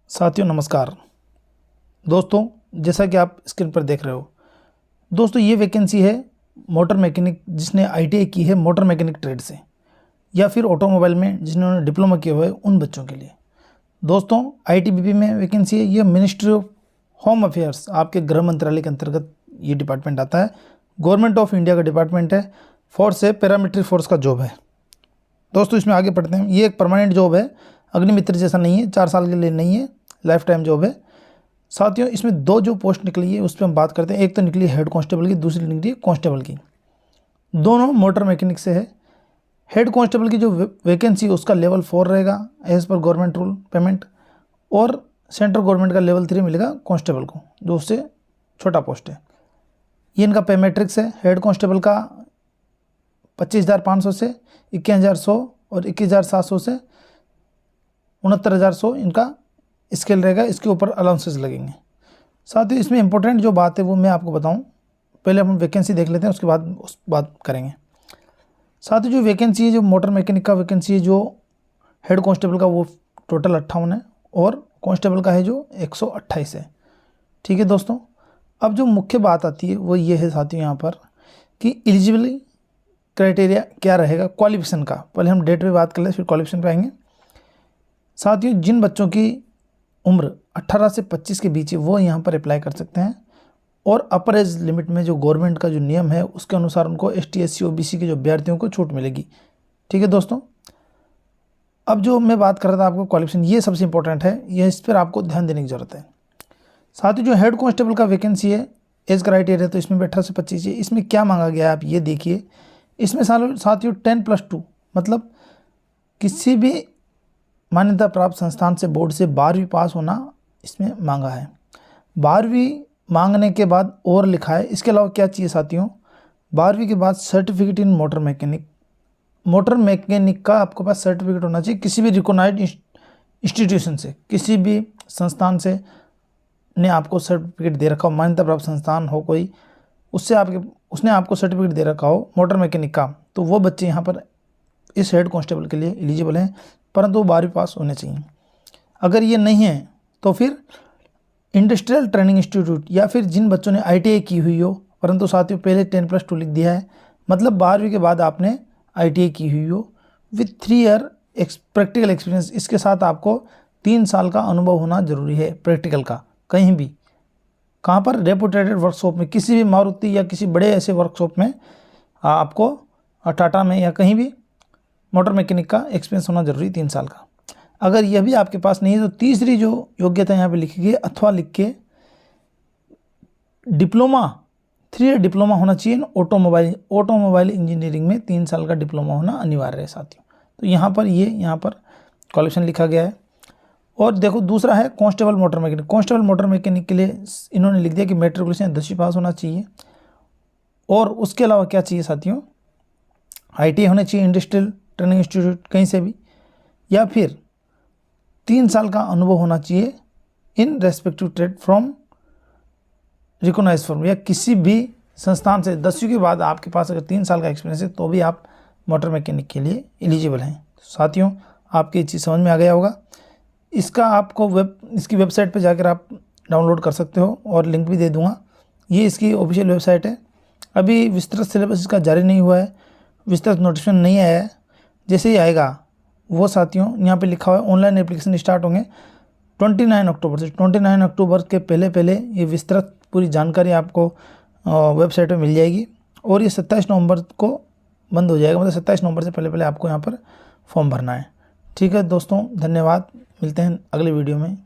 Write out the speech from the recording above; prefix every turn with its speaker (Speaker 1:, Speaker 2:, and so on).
Speaker 1: साथियों नमस्कार। दोस्तों जैसा कि आप स्क्रीन पर देख रहे हो, दोस्तों ये वैकेंसी है मोटर मैकेनिक जिसने आईटीआई की है मोटर मैकेनिक ट्रेड से, या फिर ऑटोमोबाइल में जिन्होंने डिप्लोमा किया हुआ है उन बच्चों के लिए। दोस्तों आईटीबीपी में वैकेंसी है, ये मिनिस्ट्री ऑफ होम अफेयर्स, आपके गृह मंत्रालय के अंतर्गत ये डिपार्टमेंट आता है। गवर्नमेंट ऑफ इंडिया का डिपार्टमेंट है। फोर्स है, पैरामिलिट्री फोर्स का जॉब है। दोस्तों इसमें आगे पढ़ते हैं। ये एक परमानेंट जॉब है, अग्निमित्र जैसा नहीं है, 4 साल के लिए नहीं है, लाइफ टाइम जॉब है। साथियों इसमें 2 जो पोस्ट निकली है उस पर हम बात करते हैं। एक तो निकली हेड कांस्टेबल की, दूसरी निकली कांस्टेबल की। दोनों मोटर मैकेनिक से है। हेड कांस्टेबल की जो वैकेंसी उसका लेवल 4 रहेगा as per government rule payment, और सेंट्रल गवर्नमेंट का लेवल 3 मिलेगा कांस्टेबल को, जो उससे छोटा पोस्ट है। ये इनका पे मैट्रिक्स है। हेड कांस्टेबल का 25,500 से 21,100 और 21,700 से 69,100 इनका स्केल रहेगा। इसके ऊपर अलाउंसेस लगेंगे। साथ ही इसमें इंपॉर्टेंट जो बात है वो मैं आपको बताऊं। पहले हम वैकेंसी देख लेते हैं, उसके बाद उस बात करेंगे। साथ ही जो वैकेंसी है, जो मोटर मैकेनिक का वैकेंसी है, जो हेड कांस्टेबल का वो टोटल 58 है, और कांस्टेबल का है जो 128 है। ठीक है दोस्तों, अब जो मुख्य बात आती है वो ये है साथियों यहाँ पर कि एलिजिबिलिटी क्राइटेरिया क्या रहेगा क्वालिफिकेशन का। पहले हम डेट पे बात कर ले, फिर क्वालिफिकेशन पे आएंगे। साथियों जिन बच्चों की उम्र 18 से 25 के बीच है वो यहाँ पर अप्लाई कर सकते हैं, और अपर एज लिमिट में जो गवर्नमेंट का जो नियम है उसके अनुसार उनको ST SC OBC के जो अभ्यर्थियों को छूट मिलेगी। ठीक है दोस्तों, अब जो मैं बात कर रहा था आपको क्वालिफिकेशन, ये सबसे इंपॉर्टेंट है, ये इस पर आपको ध्यान देने की जरूरत है। साथ ही जो हेड कांस्टेबल का वैकेंसी है, एज क्राइटेरिया तो इसमें 18 से 25 है। इसमें क्या मांगा गया है आप ये देखिए। इसमें साथियों 10+2 मतलब किसी भी मान्यता प्राप्त संस्थान से बोर्ड से 12वीं पास होना इसमें मांगा है। 12वीं मांगने के बाद और लिखा है। इसके अलावा क्या चाहिए साथियों, 12वीं के बाद certificate in motor mechanic. Motor mechanic का आपके पास सर्टिफिकेट होना चाहिए किसी भी रिकॉग्नाइज्ड इंस्टीट्यूशन से, किसी भी संस्थान से ने आपको सर्टिफिकेट दे रखा हो, मान्यता प्राप्त संस्थान हो कोई, उसने आपको सर्टिफिकेट दे रखा हो मोटर मैकेनिक का, तो वो बच्चे यहाँ पर इस हेड कांस्टेबल के लिए एलिजिबल हैं, परंतु वो 12वीं पास होने चाहिए। अगर ये नहीं है तो फिर इंडस्ट्रियल ट्रेनिंग इंस्टीट्यूट, या फिर जिन बच्चों ने ITI की हुई हो, परंतु साथियों पहले 10+2 लिख दिया है, मतलब 12वीं के बाद आपने ITI की हुई हो विथ 3 ईयर प्रैक्टिकल एक्सपीरियंस। इसके साथ आपको 3 साल का अनुभव होना जरूरी है प्रैक्टिकल का, कहीं भी। कहाँ पर? रेपुटेटेड वर्कशॉप में, किसी भी मारुति या किसी बड़े ऐसे वर्कशॉप में आपको, टाटा में या कहीं भी मोटर मैकेनिक का एक्सपीरियंस होना जरूरी 3 साल का। अगर यह भी आपके पास नहीं है तो तीसरी जो योग्यता यहाँ पे लिखी गई, अथवा लिख के डिप्लोमा, 3 ईयर डिप्लोमा होना चाहिए। ऑटोमोबाइल इंजीनियरिंग में 3 साल का डिप्लोमा होना अनिवार्य है साथियों। तो यहाँ पर क्वालिफिकेशन लिखा गया है। और देखो दूसरा है constable motor mechanic. Constable motor mechanic के लिए इन्होंने लिख दिया कि मैट्रिकुलेशन 10वीं पास होना चाहिए, और उसके अलावा क्या चाहिए साथियों, ITI होना चाहिए, इंडस्ट्रियल ट्रेनिंग इंस्टीट्यूट कहीं से भी, या फिर 3 साल का अनुभव होना चाहिए in respective trade from recognised firm, या किसी भी संस्थान से 10वीं के बाद आपके पास अगर 3 साल का एक्सपीरियंस है तो भी आप मोटर मैकेनिक के लिए एलिजिबल हैं। साथियों आपकी चीज़ समझ में आ गया होगा। इसका आपको इसकी वेबसाइट पे जाकर आप डाउनलोड कर सकते हो, और लिंक भी दे दूंगा। ये इसकी ऑफिशियल वेबसाइट है। अभी विस्तृत सिलेबस इसका जारी नहीं हुआ है, विस्तृत नोटिफिकेशन नहीं आया है। जैसे ही आएगा वो साथियों यहाँ पे लिखा हुआ है ऑनलाइन एप्लीकेशन स्टार्ट होंगे 29 अक्टूबर से। 29 अक्टूबर के पहले ये विस्तृत पूरी जानकारी आपको वेबसाइट पे मिल जाएगी, और ये 27 नवंबर को बंद हो जाएगा, मतलब 27 नवंबर से पहले आपको यहाँ पर फॉर्म भरना है। ठीक है दोस्तों, धन्यवाद। मिलते हैं अगले वीडियो में।